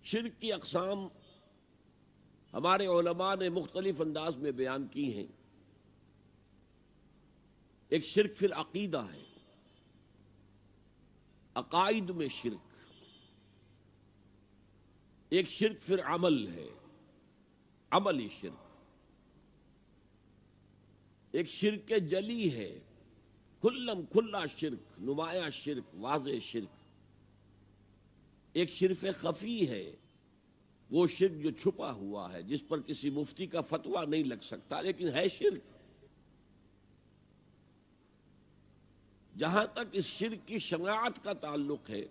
شرک کی اقسام ہمارے علماء نے مختلف انداز میں بیان کی ہیں۔ ایک شرک فی العقیدہ ہے، عقائد میں شرک۔ ایک شرک فی العمل ہے، عملی شرک۔ ایک شرک جلی ہے، کھلم کھلا شرک، نمایاں شرک، واضح شرک۔ ایک شرک خفی ہے، وہ شرک جو چھپا ہوا ہے، جس پر کسی مفتی کا فتویٰ نہیں لگ سکتا لیکن ہے شرک۔ جہاں تک اس شرک کی شناعت کا تعلق ہے،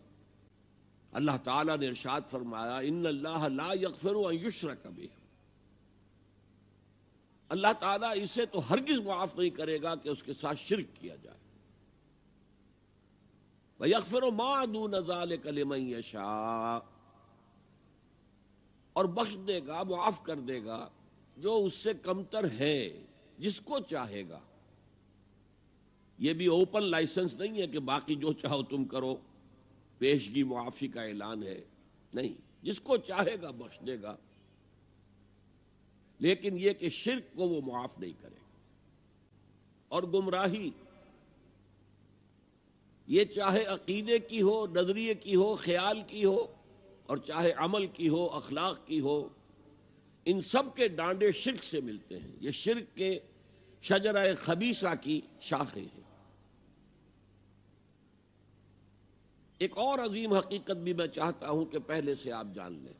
اللہ تعالیٰ نے ارشاد فرمایا ان اللہ لا یغفر ان یشرک بہ، اللہ تعالیٰ اسے تو ہرگز معاف نہیں کرے گا کہ اس کے ساتھ شرک کیا جائے۔ وَيَغْفِرُ مَا دُونَ ذَلِكَ لِمَن يَشَاءُ، اور بخش دے گا، معاف کر دے گا جو اس سے کمتر ہے، جس کو چاہے گا۔ یہ بھی اوپن لائسنس نہیں ہے کہ باقی جو چاہو تم کرو، پیشگی معافی کا اعلان ہے، نہیں، جس کو چاہے گا بخش دے گا، لیکن یہ کہ شرک کو وہ معاف نہیں کرے گا۔ اور گمراہی، یہ چاہے عقیدے کی ہو، نظریے کی ہو، خیال کی ہو، اور چاہے عمل کی ہو، اخلاق کی ہو، ان سب کے ڈانڈے شرک سے ملتے ہیں۔ یہ شرک کے شجرہ خبیثہ کی شاخیں ہیں۔ ایک اور عظیم حقیقت بھی میں چاہتا ہوں کہ پہلے سے آپ جان لیں۔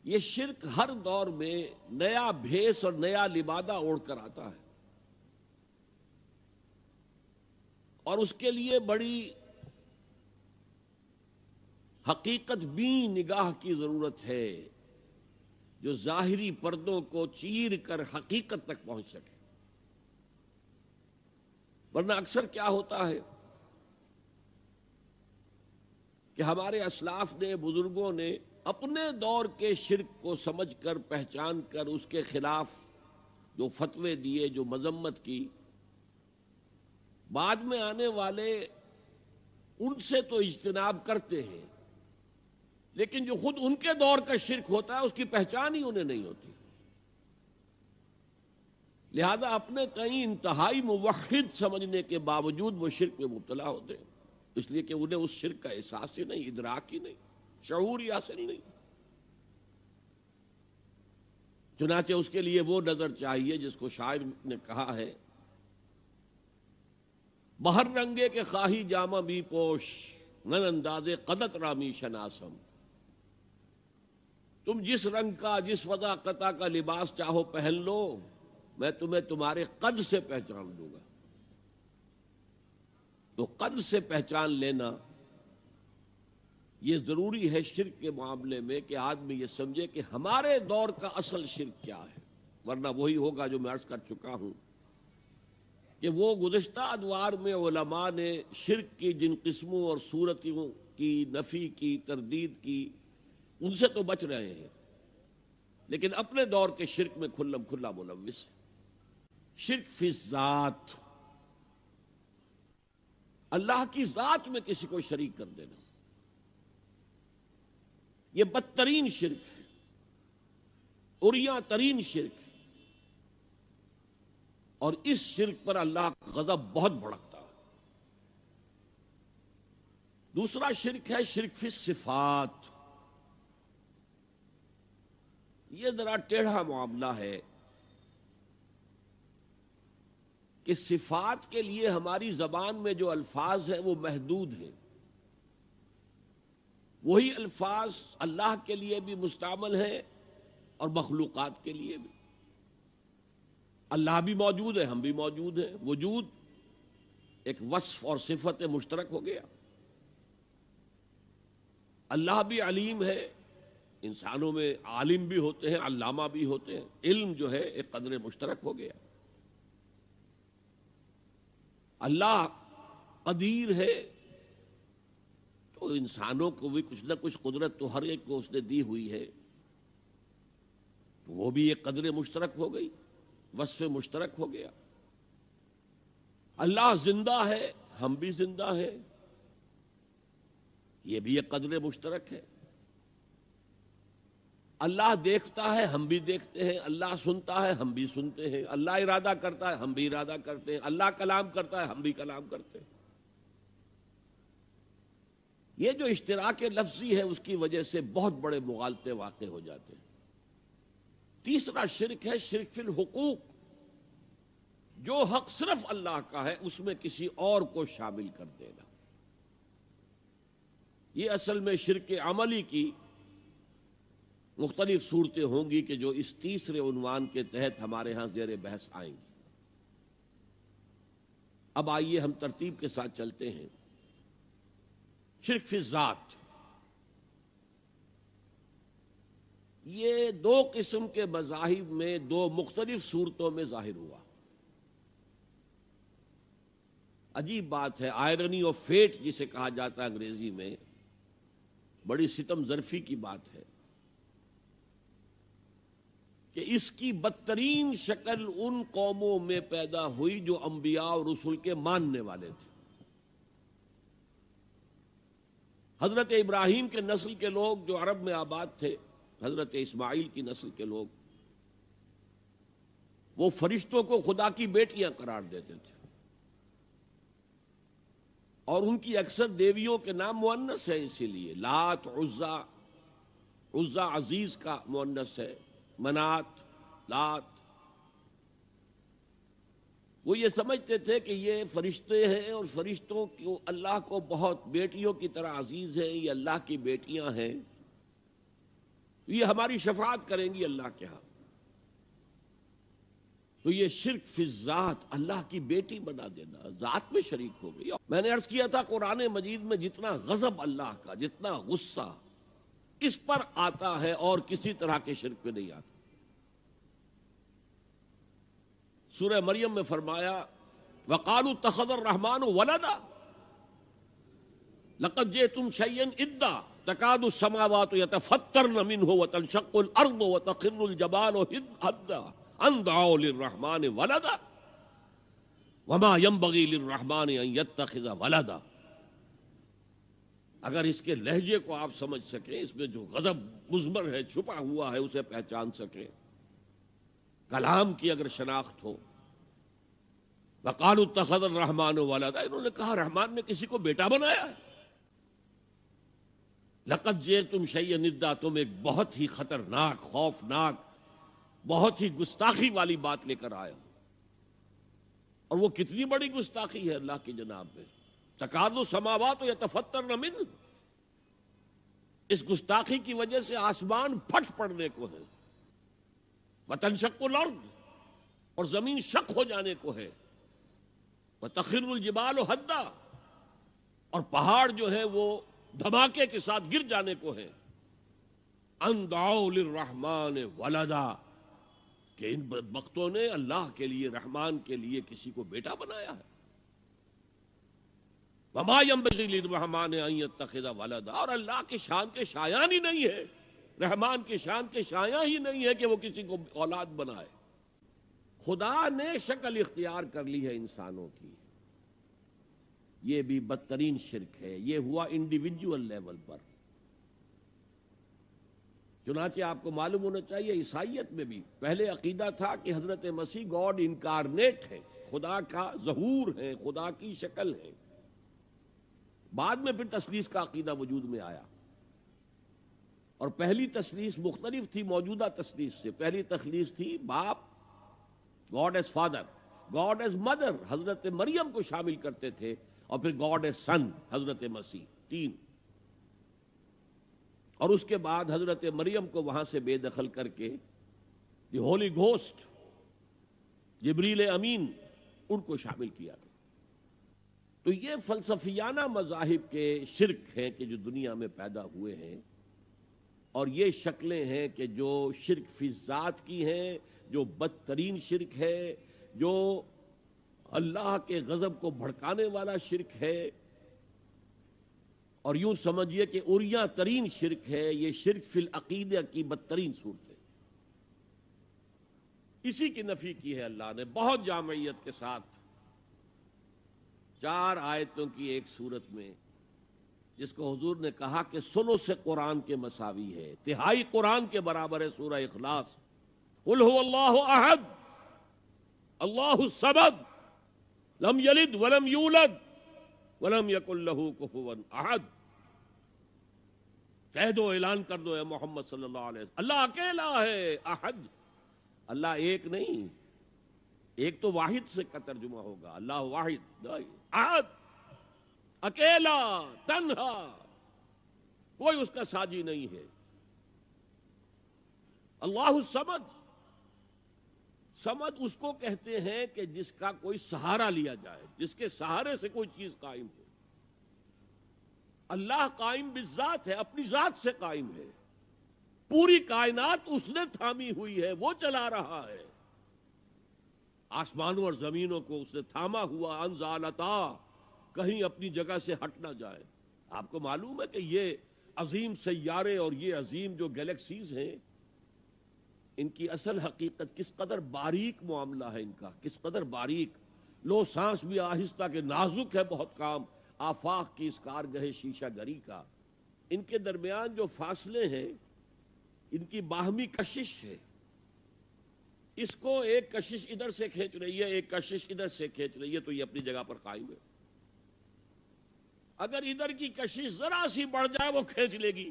یہ شرک ہر دور میں نیا بھیس اور نیا لبادہ اوڑھ کر آتا ہے، اور اس کے لیے بڑی حقیقت بین نگاہ کی ضرورت ہے، جو ظاہری پردوں کو چیر کر حقیقت تک پہنچ سکے۔ ورنہ اکثر کیا ہوتا ہے کہ ہمارے اسلاف نے، بزرگوں نے اپنے دور کے شرک کو سمجھ کر، پہچان کر، اس کے خلاف جو فتوے دیے، جو مذمت کی، بعد میں آنے والے ان سے تو اجتناب کرتے ہیں، لیکن جو خود ان کے دور کا شرک ہوتا ہے اس کی پہچان ہی انہیں نہیں ہوتی۔ لہذا اپنے کئی انتہائی موحد سمجھنے کے باوجود وہ شرک میں مبتلا ہوتے ہیں، اس لیے کہ انہیں اس شرک کا احساس ہی نہیں، ادراک ہی نہیں، شعور ہی حاصل نہیں۔ چنانچہ اس کے لیے وہ نظر چاہیے جس کو شاعر نے کہا ہے، بہر رنگے کے خواہی جامہ بھی پوش، من اندازے قدت رامی شناسم۔ تم جس رنگ کا، جس وضاقتہ کا لباس چاہو پہن لو، میں تمہیں تمہارے قد سے پہچان دوں گا۔ تو قد سے پہچان لینا یہ ضروری ہے شرک کے معاملے میں، کہ آدمی یہ سمجھے کہ ہمارے دور کا اصل شرک کیا ہے، ورنہ وہی ہوگا جو میں عرض کر چکا ہوں کہ وہ گزشتہ ادوار میں علماء نے شرک کی جن قسموں اور صورتوں کی نفی کی، تردید کی، ان سے تو بچ رہے ہیں، لیکن اپنے دور کے شرک میں کھلم کھلا ملوث ہے۔ شرک فی الذات، اللہ کی ذات میں کسی کو شریک کر دینا، یہ بدترین شرک ہے، عریاں ترین شرک ہے، اور اس شرک پر اللہ کا غضب بہت بھڑکتا ہے۔ دوسرا شرک ہے شرک فی الصفات۔ یہ ذرا ٹیڑھا معاملہ ہے کہ صفات کے لیے ہماری زبان میں جو الفاظ ہیں وہ محدود ہیں، وہی الفاظ اللہ کے لیے بھی مستعمل ہیں اور مخلوقات کے لیے بھی۔ اللہ بھی موجود ہے، ہم بھی موجود ہیں، وجود ایک وصف اور صفت مشترک ہو گیا۔ اللہ بھی علیم ہے، انسانوں میں عالم بھی ہوتے ہیں، علامہ بھی ہوتے ہیں، علم جو ہے ایک قدر مشترک ہو گیا۔ اللہ قدیر ہے تو انسانوں کو بھی کچھ نہ کچھ قدرت تو ہر ایک کو اس نے دی ہوئی ہے، تو وہ بھی ایک قدر مشترک ہو گئی، وصف مشترک ہو گیا۔ اللہ زندہ ہے، ہم بھی زندہ ہیں، یہ بھی ایک قدر مشترک ہے۔ اللہ دیکھتا ہے، ہم بھی دیکھتے ہیں، اللہ سنتا ہے، ہم بھی سنتے ہیں، اللہ ارادہ کرتا ہے، ہم بھی ارادہ کرتے ہیں، اللہ کلام کرتا ہے، ہم بھی کلام کرتے ہیں۔ یہ جو اشتراک لفظی ہے اس کی وجہ سے بہت بڑے مغالطے واقع ہو جاتے ہیں۔ تیسرا شرک ہے شرک فی الحقوق، جو حق صرف اللہ کا ہے اس میں کسی اور کو شامل کر دینا۔ یہ اصل میں شرک عملی کی مختلف صورتیں ہوں گی کہ جو اس تیسرے عنوان کے تحت ہمارے ہاں زیر بحث آئیں گی۔ اب آئیے ہم ترتیب کے ساتھ چلتے ہیں۔ شرک فی الذات، یہ دو قسم کے مذاہب میں دو مختلف صورتوں میں ظاہر ہوا۔ عجیب بات ہے، آئرنی آف فیٹ جسے کہا جاتا ہے انگریزی میں، بڑی ستم ظرفی کی بات ہے کہ اس کی بدترین شکل ان قوموں میں پیدا ہوئی جو انبیاء اور رسول کے ماننے والے تھے۔ حضرت ابراہیم کے نسل کے لوگ جو عرب میں آباد تھے، حضرت اسماعیل کی نسل کے لوگ، وہ فرشتوں کو خدا کی بیٹیاں قرار دیتے تھے، اور ان کی اکثر دیویوں کے نام مؤنث ہے، اسی لیے لات، عزا، عزا عزیز کا مؤنث ہے، منات، لات۔ وہ یہ سمجھتے تھے کہ یہ فرشتے ہیں اور فرشتوں کو اللہ کو بہت بیٹیوں کی طرح عزیز ہیں، یہ اللہ کی بیٹیاں ہیں، یہ ہماری شفاعت کریں گی اللہ کے ہاں۔ تو یہ شرک فی الذات، اللہ کی بیٹی بنا دینا، ذات میں شریک ہو گئی۔ میں نے عرض کیا تھا قرآن مجید میں جتنا غضب اللہ کا، جتنا غصہ اس پر آتا ہے اور کسی طرح کے شرک پہ نہیں آتا۔ سورہ مریم میں فرمایا وَقَالُوا اتَّخَذَ الرَّحْمَنُ وَلَدًا لَقَدْ جِئْتُمْ شَيْئًا إِدًّا تَكَادُ السَّمَاوَاتُ يَتَفَطَّرْنَ مِنْهُ وَتَنشَقُّ الْأَرْضُ وَتَخِرُّ الْجِبَالُ هَدًّا أَن دَعَوْا لِلرَّحْمَنِ وَلَدًا وَمَا يَنبَغِي لِلرَّحْمَنِ أَن يَتَّخِذَ وَلَدًا۔ اگر اس کے لہجے کو آپ سمجھ سکیں، اس میں جو غضب مضمر ہے، چھپا ہوا ہے، اسے پہچان سکیں، کلام کی اگر شناخت ہو۔ وَقَالُوا اتَّخَذَ الرَّحْمَنُ وَلَدًا، انہوں نے کہا رحمان نے کسی کو بیٹا بنایا ہے۔ لَقَدْ جِئْتُمْ شَيْئًا إِدًّا، تم ایک بہت ہی خطرناک، خوفناک، بہت ہی گستاخی والی بات لے کر آئے ہو۔ اور وہ کتنی بڑی گستاخی ہے اللہ کی جناب میں۔ تَكَادُ السَّمَاوَاتُ يَتَفَطَّرْنَ مِنْهُ، اس گستاخی کی وجہ سے آسمان پھٹ پڑنے کو ہے، وَتَنشَقُّ الْأَرْضُ، اور زمین شق ہو جانے کو ہے، وَتَخِرُّ الْجِبَالُ هَدًّا، اور پہاڑ جو ہے وہ دھماکے کے ساتھ گر جانے کو ہے، أَن دَعَوْا لِلرَّحْمَنِ وَلَدًا، کہ ان بدبختوں نے اللہ کے لیے، رحمان کے لیے کسی کو بیٹا بنایا ہے۔ وَمَا يَنبَغِي لِلرَّحْمَنِ أَن يَتَّخِذَ وَلَدًا، اور اللہ کی شان کے شایان ہی نہیں ہے، رحمان کی شان کے شایان ہی نہیں ہے کہ وہ کسی کو اولاد بنائے۔ خدا نے شکل اختیار کر لی ہے انسانوں کی، یہ بھی بدترین شرک ہے۔ یہ ہوا انڈیویجول لیول پر۔ چنانچہ آپ کو معلوم ہونا چاہیے عیسائیت میں بھی پہلے عقیدہ تھا کہ حضرت مسیح گاڈ انکارنیٹ ہے، خدا کا ظہور ہے، خدا کی شکل ہے۔ بعد میں پھر تثلیث کا عقیدہ وجود میں آیا، اور پہلی تثلیث مختلف تھی موجودہ تثلیث سے۔ پہلی تثلیث تھی باپ، God as father, God as mother, حضرت مریم کو شامل کرتے تھے، اور پھر گاڈ ایز سن، حضرت مسیح، تین۔ اور اس کے بعد حضرت مریم کو وہاں سے بے دخل کر کے دی ہولی گھوسٹ، جبریل امین، ان کو شامل کیا گیا۔ تو یہ فلسفیانہ مذاہب کے شرک ہیں کہ جو دنیا میں پیدا ہوئے ہیں، اور یہ شکلیں ہیں کہ جو شرک فی ذات کی ہیں، جو بدترین شرک ہے، جو اللہ کے غضب کو بھڑکانے والا شرک ہے، اور یوں سمجھیے کہ اریاں ترین شرک ہے۔ یہ شرک فی العقیدہ کی بدترین صورت ہے۔ اسی کی نفی کی ہے اللہ نے بہت جامعیت کے ساتھ، 4 آیتوں کی ایک صورت میں جس کو حضور نے کہا کہ سنو سے قرآن کے مساوی ہے، تہائی قرآن کے برابر ہے، سورہ اخلاص۔ قل هو اللہ احد اللہ الصمد لم یلد ولم یولد ولم یکن لہ کفوا احد۔ کہہ دو، اعلان کر دو اے محمد صلی اللہ علیہ وسلم، اللہ اکیلا ہے، احد، اللہ ایک نہیں، ایک تو واحد سے کا ترجمہ ہوگا، اللہ واحد، احد، اکیلا، تنہا، کوئی اس کا ساجی نہیں ہے۔ اللہ الصمد، صمد اس کو کہتے ہیں کہ جس کا کوئی سہارا لیا جائے، جس کے سہارے سے کوئی چیز قائم ہو۔ اللہ قائم بالذات ہے، اپنی ذات سے قائم ہے، پوری کائنات اس نے تھامی ہوئی ہے، وہ چلا رہا ہے، آسمانوں اور زمینوں کو اس نے تھاما ہوا، انزالتا، کہیں اپنی جگہ سے ہٹ نہ جائے۔ آپ کو معلوم ہے کہ یہ عظیم سیارے اور یہ عظیم جو گیلیکسیز ہیں، ان کی اصل حقیقت کس قدر باریک معاملہ ہے، ان کا کس قدر باریک، لو سانس بھی آہستہ کہ نازک ہے بہت کام، آفاق کی اس کارگہ شیشہ گری کا، ان کے درمیان جو فاصلے ہیں، ان کی باہمی کشش ہے، اس کو ایک کشش ادھر سے کھینچ رہی ہے، ایک کشش ادھر سے کھینچ رہی ہے، تو یہ اپنی جگہ پر قائم ہے۔ اگر ادھر کی کشش ذرا سی بڑھ جائے وہ کھینچ لے گی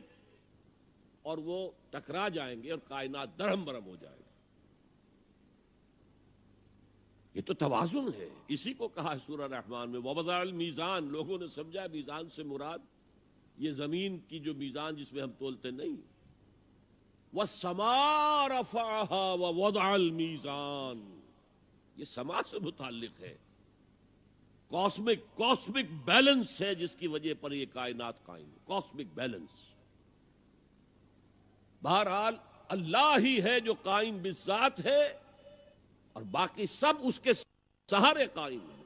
اور وہ ٹکرا جائیں گے اور کائنات درہم برہم ہو جائے گی۔ یہ تو توازن ہے، اسی کو کہا ہے سورہ رحمان میں وَوَضَعَ الْمِيزَانَ۔ لوگوں نے سمجھا میزان سے مراد یہ زمین کی جو میزان جس میں ہم تولتے نہیں، وَالسَّمَاءَ رَفَعَهَا وَوَضَعَ الْمِيزَانَ، یہ سما سے متعلق ہے، کاسمک بیلنس ہے جس کی وجہ پر یہ کائنات قائم ہے، کاسمک بیلنس۔ بہرحال اللہ ہی ہے جو قائم بالذات ہے اور باقی سب اس کے سہارے قائم ہیں۔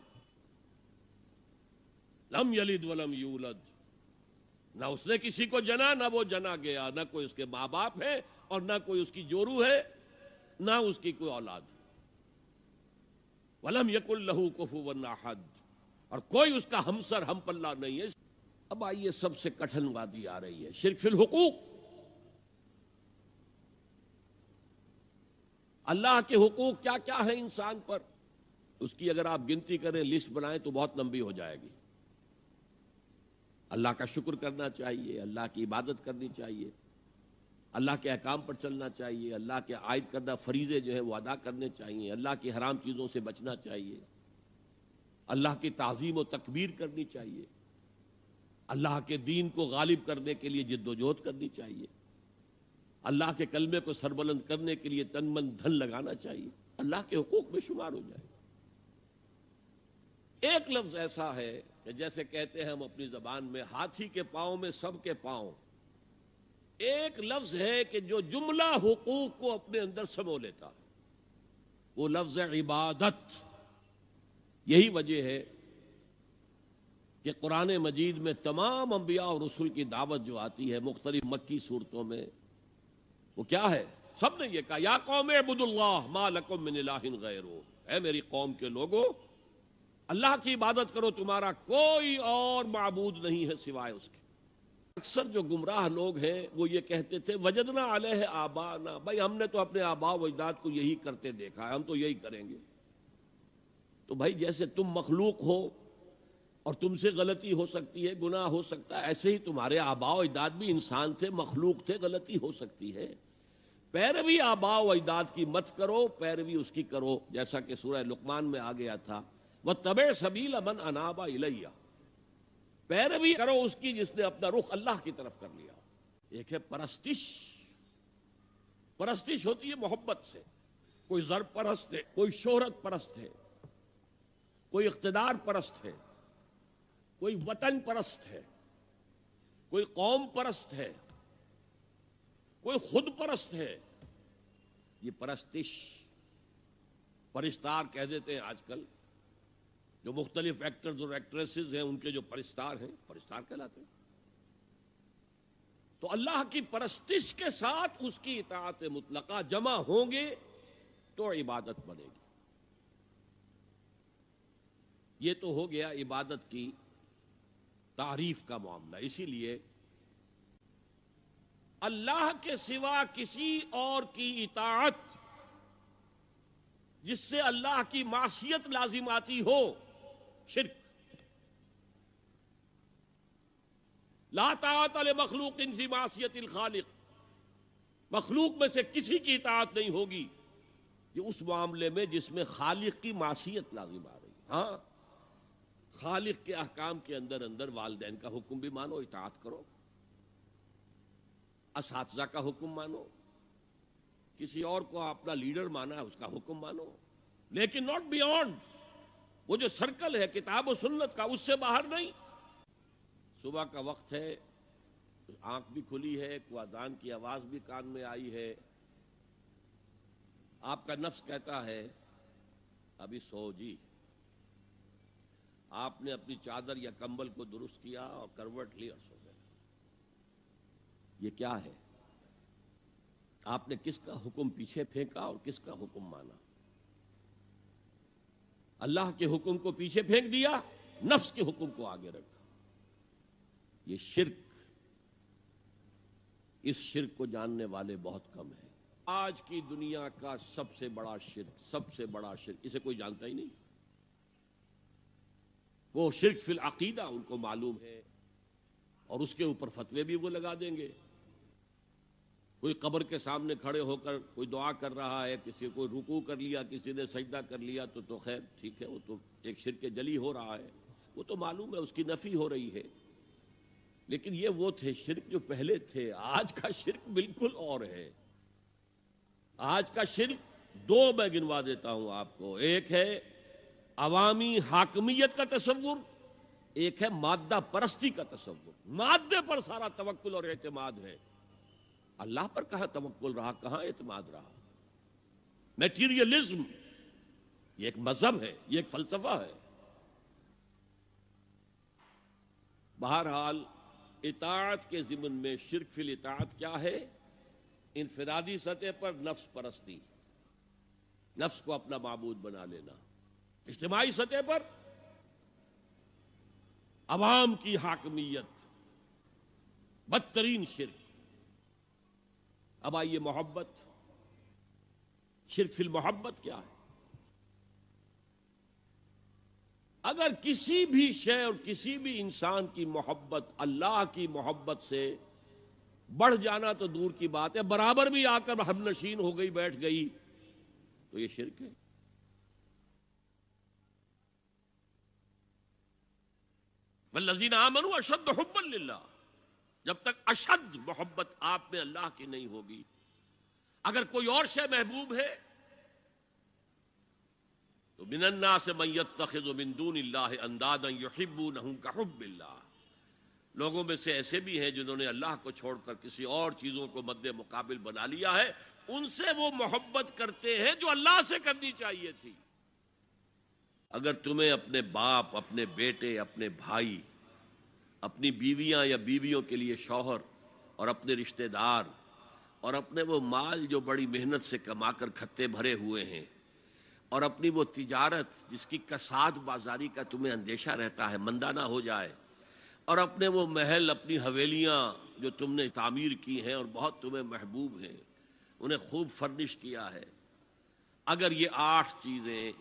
لم یلد ولم یولد، نہ اس نے کسی کو جنا نہ وہ جنا گیا، نہ کوئی اس کے ماں باپ ہے اور نہ کوئی اس کی جورو ہے، نہ اس کی کوئی اولاد ہے۔ ولم یکن لہ کفوا احد، اور کوئی اس کا ہمسر ہم پلہ نہیں ہے۔ اب آئیے سب سے کٹھن وادی آ رہی ہے، شرک فی الحقوق۔ اللہ کے حقوق کیا کیا ہے انسان پر، اس کی اگر آپ گنتی کریں، لسٹ بنائیں تو بہت لمبی ہو جائے گی۔ اللہ کا شکر کرنا چاہیے، اللہ کی عبادت کرنی چاہیے، اللہ کے احکام پر چلنا چاہیے، اللہ کے عائد کردہ فریضے جو ہیں وہ ادا کرنے چاہیے، اللہ کی حرام چیزوں سے بچنا چاہیے، اللہ کی تعظیم و تکبیر کرنی چاہیے، اللہ کے دین کو غالب کرنے کے لیے جد و جہد کرنی چاہیے، اللہ کے کلمے کو سربلند کرنے کے لیے تن من دھن لگانا چاہیے، اللہ کے حقوق میں شمار ہو جائے۔ ایک لفظ ایسا ہے کہ جیسے کہتے ہیں ہم اپنی زبان میں ہاتھی کے پاؤں میں سب کے پاؤں، ایک لفظ ہے کہ جو جملہ حقوق کو اپنے اندر سمو لیتا ہے، وہ لفظ عبادت۔ یہی وجہ ہے کہ قرآن مجید میں تمام انبیاء اور رسول کی دعوت جو آتی ہے مختلف مکی صورتوں میں، وہ کیا ہے؟ سب نے یہ کہا یا قوم اعبدوا اللہ ما لکم من الہ غیرہ، اے میری قوم کے لوگوں اللہ کی عبادت کرو، تمہارا کوئی اور معبود نہیں ہے سوائے اس کے۔ اکثر جو گمراہ لوگ ہیں وہ یہ کہتے تھے وجدنا علیہ آبانا، بھائی ہم نے تو اپنے آباء و اجداد کو یہی کرتے دیکھا ہے، ہم تو یہی کریں گے۔ تو بھائی جیسے تم مخلوق ہو اور تم سے غلطی ہو سکتی ہے، گناہ ہو سکتا ہے، ایسے ہی تمہارے آباء و اجداد بھی انسان تھے، مخلوق تھے، غلطی ہو سکتی ہے۔ پیروی آباء و اجداد کی مت کرو، پیروی اس کی کرو، جیسا کہ سورہ لقمان میں آ گیا تھا وَاتَّبِعْ سَبِيلَ مَنْ أَنَابَ إِلَيَّ، پیروی کرو اس کی جس نے اپنا رخ اللہ کی طرف کر لیا۔ ایک ہے پرستش، پرستش ہوتی ہے محبت سے، کوئی زر پرست ہے، کوئی شہرت پرست ہے، کوئی اقتدار پرست ہے، کوئی وطن پرست ہے، کوئی قوم پرست ہے، کوئی خود پرست ہے، یہ پرستش۔ پرستار کہہ دیتے ہیں آج کل، جو مختلف ایکٹرز اور ایکٹریسز ہیں ان کے جو پرستار ہیں، پرستار کہلاتے ہیں۔ تو اللہ کی پرستش کے ساتھ اس کی اطاعت مطلقہ جمع ہوں گے تو عبادت بنے گی۔ یہ تو ہو گیا عبادت کی تعریف کا معاملہ. اسی لیے اللہ کے سوا کسی اور کی اطاعت جس سے اللہ کی معصیت لازم آتی ہو شرک. لا طاعت لمخلوق فی معصیت الخالق. مخلوق میں سے کسی کی اطاعت نہیں ہوگی یہ اس معاملے میں جس میں خالق کی معصیت لازم آ رہی ہے. ہاں خالق کے احکام کے اندر اندر والدین کا حکم بھی مانو، اطاعت کرو، اساتذہ کا حکم مانو، کسی اور کو اپنا لیڈر مانا ہے اس کا حکم مانو، لیکن ناٹ بیونڈ. وہ جو سرکل ہے کتاب و سنت کا اس سے باہر نہیں. صبح کا وقت ہے، آنکھ بھی کھلی ہے، کوئی اذان کی آواز بھی کان میں آئی ہے، آپ کا نفس کہتا ہے ابھی سو جی. آپ نے اپنی چادر یا کمبل کو درست کیا اور کروٹ لی اور سو گئے. یہ کیا ہے؟ آپ نے کس کا حکم پیچھے پھینکا اور کس کا حکم مانا؟ اللہ کے حکم کو پیچھے پھینک دیا، نفس کے حکم کو آگے رکھا. یہ شرک، اس شرک کو جاننے والے بہت کم ہیں. آج کی دنیا کا سب سے بڑا شرک اسے کوئی جانتا ہی نہیں. وہ شرک فی العقیدہ ان کو معلوم ہے اور اس کے اوپر فتوے بھی وہ لگا دیں گے. کوئی قبر کے سامنے کھڑے ہو کر کوئی دعا کر رہا ہے، کسی کو رکوع کر لیا، کسی نے سجدہ کر لیا تو خیر ٹھیک ہے، وہ تو ایک شرک جلی ہو رہا ہے، وہ تو معلوم ہے، اس کی نفی ہو رہی ہے. لیکن یہ وہ تھے شرک جو پہلے تھے. آج کا شرک بالکل اور ہے. آج کا شرک دو میں گنوا دیتا ہوں آپ کو. ایک ہے عوامی حاکمیت کا تصور، ایک ہے مادہ پرستی کا تصور. مادے پر سارا توکل اور اعتماد ہے. اللہ پر کہاں توکل رہا، کہاں اعتماد رہا؟ میٹیریلزم یہ ایک مذہب ہے، یہ ایک فلسفہ ہے. بہرحال اطاعت کے ضمن میں شرک فی الاطاعت کیا ہے؟ انفرادی سطح پر نفس پرستی، نفس کو اپنا معبود بنا لینا. اجتماعی سطح پر عوام کی حاکمیت، بدترین شرک. اب آئیے محبت. شرک فی المحبت کیا ہے؟ اگر کسی بھی شے اور کسی بھی انسان کی محبت اللہ کی محبت سے بڑھ جانا تو دور کی بات ہے، برابر بھی آ کر ہم نشین ہو گئی، بیٹھ گئی، تو یہ شرک ہے. والذین آمنوا اشد حبا للہ. جب تک اشد محبت آپ میں اللہ کی نہیں ہوگی، اگر کوئی اور شے محبوب ہے تو من الناس من یتخذ من دون اللہ اندادا یحبونہم کحب اللہ. لوگوں میں سے ایسے بھی ہیں جنہوں نے اللہ کو چھوڑ کر کسی اور چیزوں کو مد مقابل بنا لیا ہے. ان سے وہ محبت کرتے ہیں جو اللہ سے کرنی چاہیے تھی. اگر تمہیں اپنے باپ، اپنے بیٹے، اپنے بھائی، اپنی بیویاں یا بیویوں کے لیے شوہر اور اپنے رشتہ دار اور اپنے وہ مال جو بڑی محنت سے کما کر کھتے بھرے ہوئے ہیں اور اپنی وہ تجارت جس کی کساد بازاری کا تمہیں اندیشہ رہتا ہے مندہ نہ ہو جائے، اور اپنے وہ محل، اپنی حویلیاں جو تم نے تعمیر کی ہیں اور بہت تمہیں محبوب ہیں، انہیں خوب فرنش کیا ہے، اگر یہ 8 چیزیں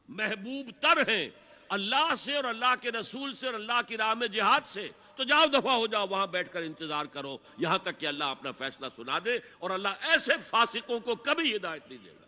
محبوب تر ہیں اللہ سے اور اللہ کے رسول سے اور اللہ کی راہ میں جہاد سے، تو جاؤ دفع ہو جاؤ، وہاں بیٹھ کر انتظار کرو یہاں تک کہ اللہ اپنا فیصلہ سنا دے. اور اللہ ایسے فاسقوں کو کبھی ہدایت نہیں دے گا.